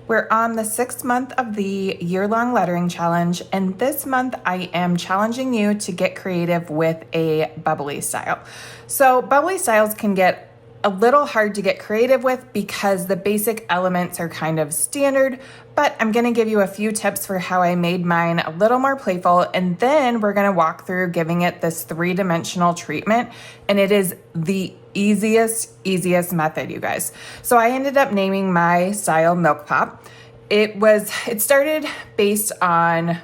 We're on the 6th month of the year-long lettering challenge, and this month I am challenging you to get creative with a bubbly style. So bubbly styles can get a little hard to get creative with because the basic elements are kind of standard, but I'm gonna give you a few tips for how I made mine a little more playful, and then we're gonna walk through giving it this 3-dimensional treatment, and it is the easiest method, you guys. So I ended up naming my style Milk Pop. It started based on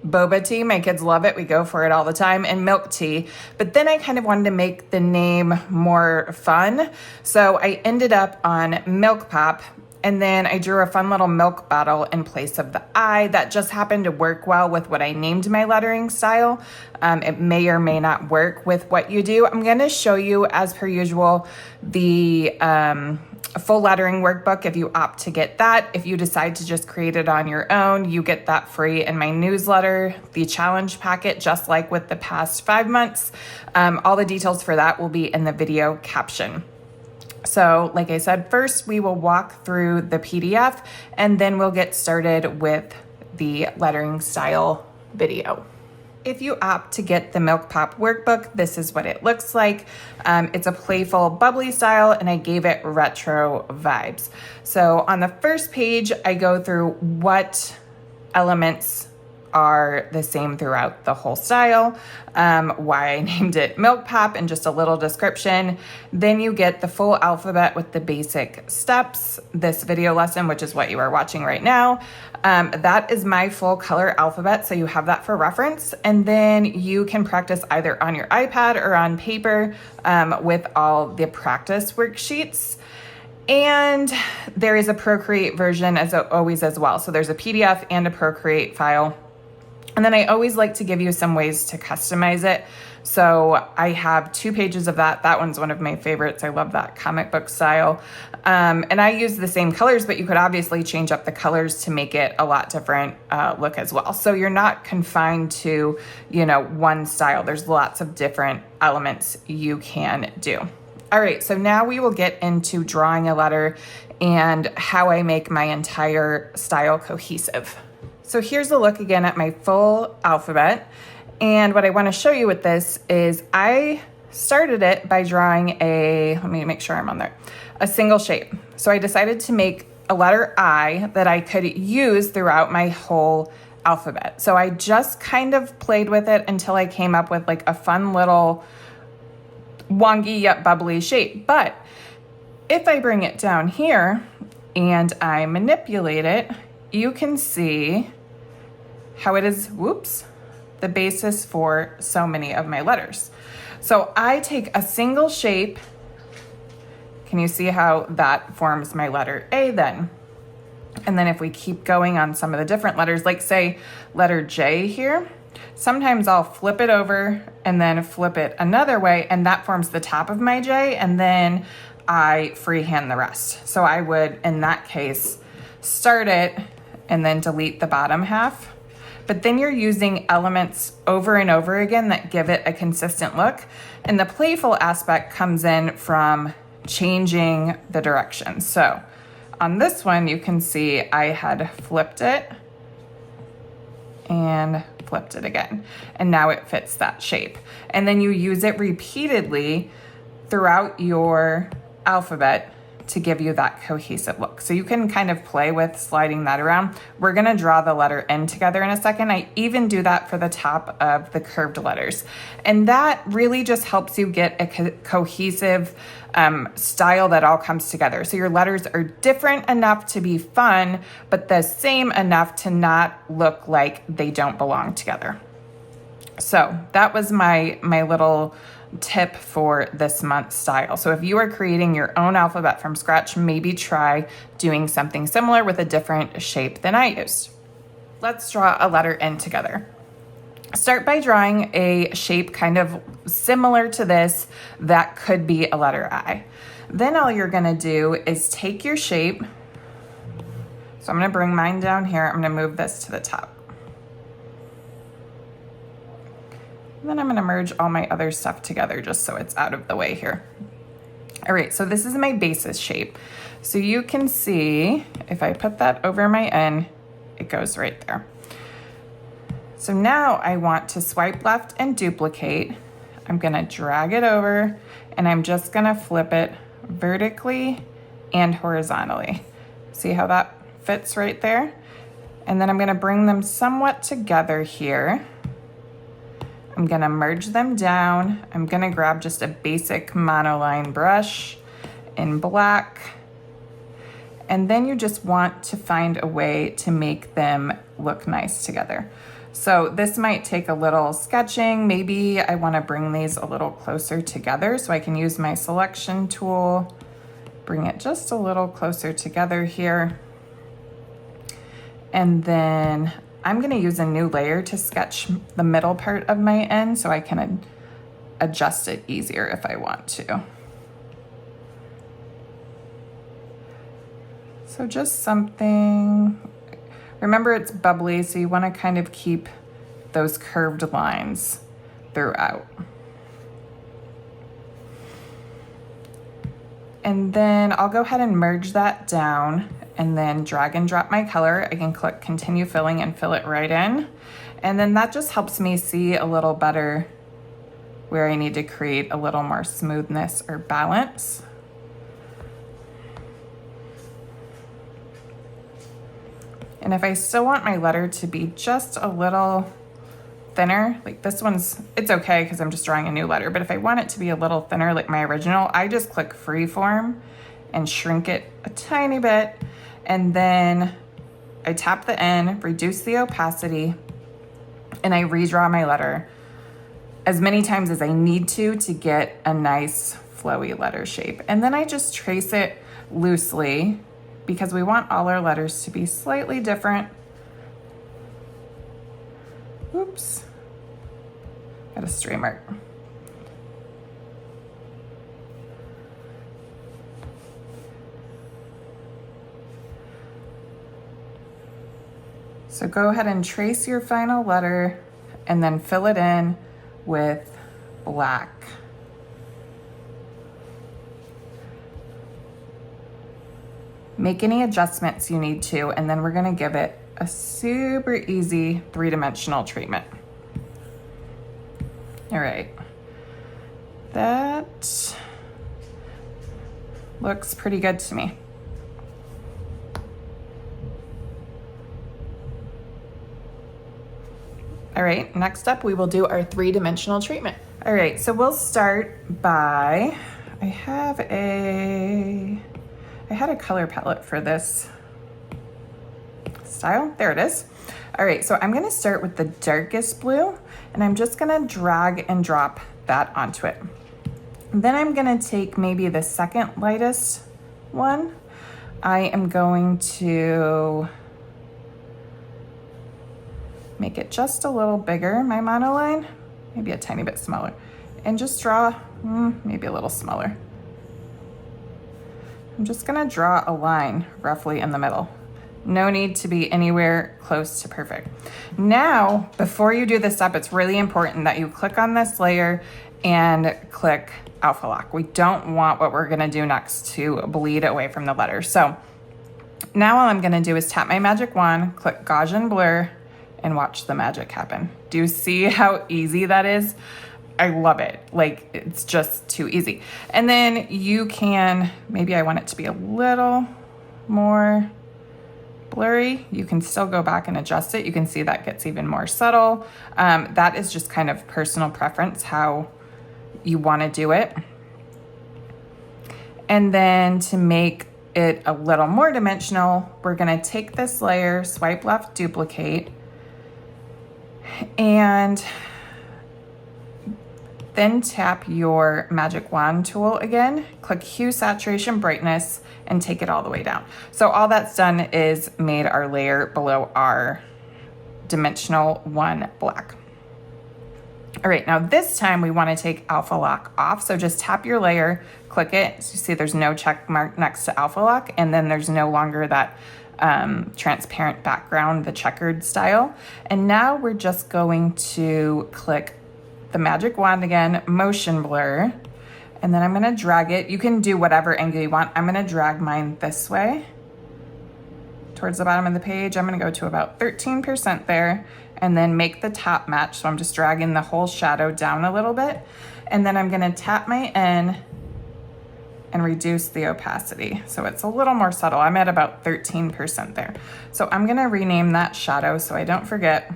boba tea. My kids love it. We go for it all the time, and milk tea. But then I kind of wanted to make the name more fun. So I ended up on Milk Pop, and then I drew a fun little milk bottle in place of the eye. That just happened to work well with what I named my lettering style. It may or may not work with what you do. I'm going to show you, as per usual, the full lettering workbook if you opt to get that. If you decide to just create it on your own, you get that free in my newsletter, the challenge packet, just like with the past 5 months. All the details for that will be in the video caption. So like I said, first we will walk through the PDF, and then we'll get started with the lettering style video. If you opt to get the Milk Pop workbook, this is what it looks like. It's a playful, bubbly style, and I gave it retro vibes. So on the first page, I go through what elements are the same throughout the whole style, why I named it Milk Pop, and just a little description. Then you get the full alphabet with the basic steps, this video lesson, which is what you are watching right now. That is my full color alphabet, so you have that for reference. And then you can practice either on your iPad or on paper with all the practice worksheets. And there is a Procreate version as always as well. So there's a PDF and a Procreate file. And then I always like to give you some ways to customize it. So I have 2 pages of that. That one's one of my favorites. I love that comic book style. And I use the same colors, but you could obviously change up the colors to make it a lot different look as well. So you're not confined to, one style. There's lots of different elements you can do. All right, so now we will get into drawing a letter and how I make my entire style cohesive. So here's a look again at my full alphabet. And what I want to show you with this is I started it by drawing let me make sure I'm on there, a single shape. So I decided to make a letter I that I could use throughout my whole alphabet. So I just kind of played with it until I came up with like a fun little wonky yet bubbly shape. But if I bring it down here and I manipulate it, you can see how it is, the basis for so many of my letters. So I take a single shape. Can you see how that forms my letter A then? And then if we keep going on some of the different letters, like say letter J here, sometimes I'll flip it over and then flip it another way, and that forms the top of my J, and then I freehand the rest. So I would, in that case, start it and then delete the bottom half. But then you're using elements over and over again that give it a consistent look. And the playful aspect comes in from changing the direction. So on this one, you can see I had flipped it and flipped it again. And now it fits that shape. And then you use it repeatedly throughout your alphabet to give you that cohesive look. So you can kind of play with sliding that around. We're gonna draw the letter N together in a second. I even do that for the top of the curved letters. And that really just helps you get a cohesive style that all comes together. So your letters are different enough to be fun, but the same enough to not look like they don't belong together. So that was my little tip for this month's style. So if you are creating your own alphabet from scratch, maybe try doing something similar with a different shape than I used. Let's draw a letter N together. Start by drawing a shape kind of similar to this that could be a letter I. Then all you're gonna do is take your shape. So I'm gonna bring mine down here. I'm gonna move this to the top. And then I'm gonna merge all my other stuff together just so it's out of the way here. All right, so this is my basis shape. So you can see if I put that over my N, it goes right there. So now I want to swipe left and duplicate. I'm gonna drag it over and I'm just gonna flip it vertically and horizontally. See how that fits right there? And then I'm gonna bring them somewhat together here. I'm gonna merge them down. I'm gonna grab just a basic monoline brush in black. And then you just want to find a way to make them look nice together. So this might take a little sketching. Maybe I wanna bring these a little closer together so I can use my selection tool, bring it just a little closer together here. And then I'm gonna use a new layer to sketch the middle part of my N so I can adjust it easier if I want to. So just something, remember it's bubbly, so you wanna kind of keep those curved lines throughout. And then I'll go ahead and merge that down and then drag and drop my color. I can click continue filling and fill it right in. And then that just helps me see a little better where I need to create a little more smoothness or balance. And if I still want my letter to be just a little thinner, like this one's, it's okay because I'm just drawing a new letter, but if I want it to be a little thinner like my original, I just click freeform and shrink it a tiny bit. And then I tap the N, reduce the opacity, and I redraw my letter as many times as I need to get a nice flowy letter shape. And then I just trace it loosely because we want all our letters to be slightly different. Oops, got a stray mark. So go ahead and trace your final letter and then fill it in with black. Make any adjustments you need to, and then we're gonna give it a super easy three-dimensional treatment. All right, that looks pretty good to me. All right, next up we will do our three-dimensional treatment. All right, so we'll start by, I had a color palette for this style. There it is. All right, so I'm gonna start with the darkest blue and I'm just gonna drag and drop that onto it. And then I'm gonna take maybe the second lightest one. I am going to make it just a little bigger, my monoline, maybe a tiny bit smaller, and just draw maybe a little smaller. I'm just gonna draw a line roughly in the middle. No need to be anywhere close to perfect. Now, before you do this step, it's really important that you click on this layer and click alpha lock. We don't want what we're gonna do next to bleed away from the letter. So now all I'm gonna do is tap my magic wand, click Gaussian blur, and watch the magic happen. Do you see how easy that is? I love it. Like, it's just too easy. And then you can, maybe I want it to be a little more blurry. You can still go back and adjust it. You can see that gets even more subtle. That is just kind of personal preference, how you want to do it. And then to make it a little more dimensional, we're going to take this layer, swipe left, duplicate, and then tap your magic wand tool again, click hue, saturation, brightness, and take it all the way down. So all that's done is made our layer below our dimensional one black. All right, now this time we want to take alpha lock off. So just tap your layer, click it. So you see there's no check mark next to alpha lock, and then there's no longer that transparent background, the checkered style. And now we're just going to click the magic wand again, motion blur, And then I'm gonna drag it. You can do whatever angle you want. I'm gonna drag mine this way towards the bottom of the page. I'm gonna go to about 13% there and then make the top match. So I'm just dragging the whole shadow down a little bit. And then I'm gonna tap my N and reduce the opacity. So it's a little more subtle. I'm at about 13% there. So I'm gonna rename that shadow so I don't forget.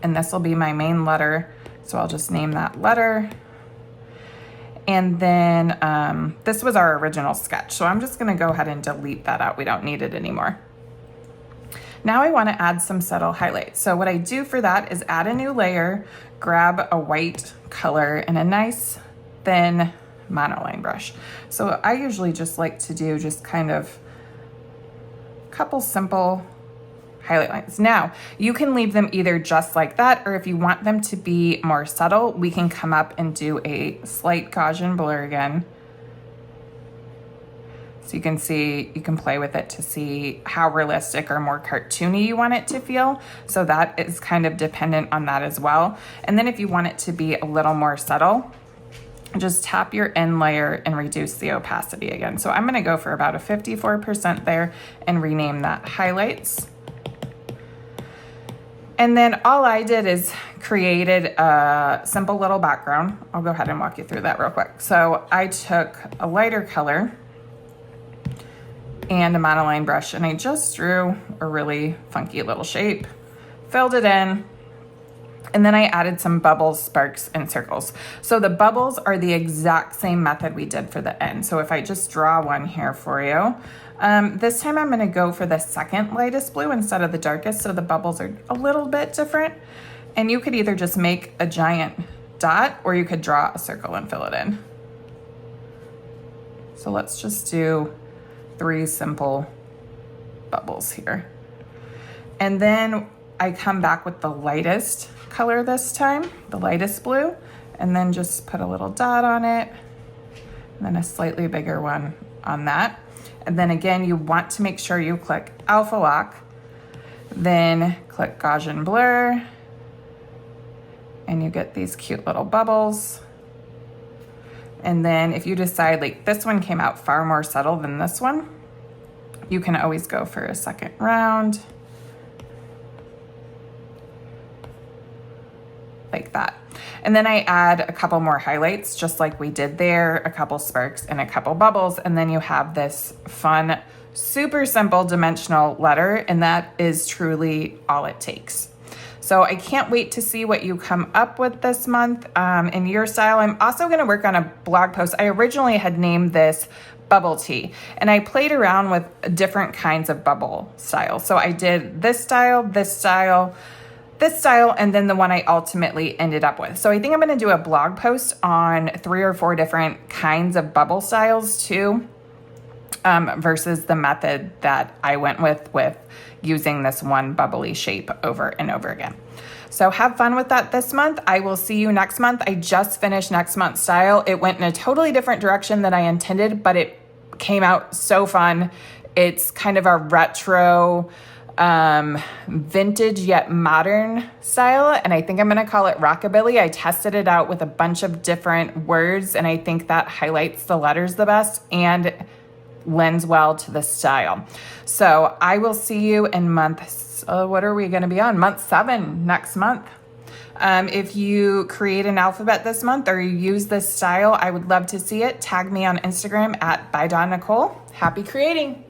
And this will be my main letter. So I'll just name that letter. And then this was our original sketch. So I'm just gonna go ahead and delete that out. We don't need it anymore. Now I wanna add some subtle highlights. So what I do for that is add a new layer, grab a white color and a nice thin monoline brush. So I usually just like to do just kind of a couple simple highlight lines. Now, you can leave them either just like that, or if you want them to be more subtle, we can come up and do a slight Gaussian blur again. So you can see, you can play with it to see how realistic or more cartoony you want it to feel. So that is kind of dependent on that as well. And then if you want it to be a little more subtle, just tap your N layer and reduce the opacity again. So I'm gonna go for about a 54% there and rename that highlights. And then all I did is created a simple little background. I'll go ahead and walk you through that real quick. So I took a lighter color and a monoline brush and I just drew a really funky little shape, filled it in, and then I added some bubbles, sparks, and circles. So the bubbles are the exact same method we did for the end. So if I just draw one here for you, this time I'm gonna go for the second lightest blue instead of the darkest, so the bubbles are a little bit different. And you could either just make a giant dot or you could draw a circle and fill it in. So let's just do 3 simple bubbles here. And then I come back with the lightest color this time, the lightest blue, and then just put a little dot on it, and then a slightly bigger one on that. And then again, you want to make sure you click Alpha Lock, then click Gaussian Blur, and you get these cute little bubbles. And then if you decide like this one came out far more subtle than this one, you can always go for a second round like that. And then I add a couple more highlights just like we did there, a couple sparks and a couple bubbles. And then you have this fun, super simple dimensional letter, and that is truly all it takes. So I can't wait to see what you come up with this month in your style. I'm also gonna work on a blog post. I originally had named this Bubble Tea, and I played around with different kinds of bubble styles. So I did this style, this style, this style, and then the one I ultimately ended up with. So I think I'm gonna do a blog post on 3 or 4 different kinds of bubble styles too, versus the method that I went with using this one bubbly shape over and over again. So have fun with that this month. I will see you next month. I just finished next month's style. It went in a totally different direction than I intended, but it came out so fun. It's kind of a retro, vintage yet modern style, and I think I'm gonna call it rockabilly. I tested it out with a bunch of different words, and I think that highlights the letters the best and lends well to the style. So I will see you in what are we gonna be on? Month 7 next month. If you create an alphabet this month or you use this style, I would love to see it. Tag me on Instagram at @ByDawnNicole. Happy creating.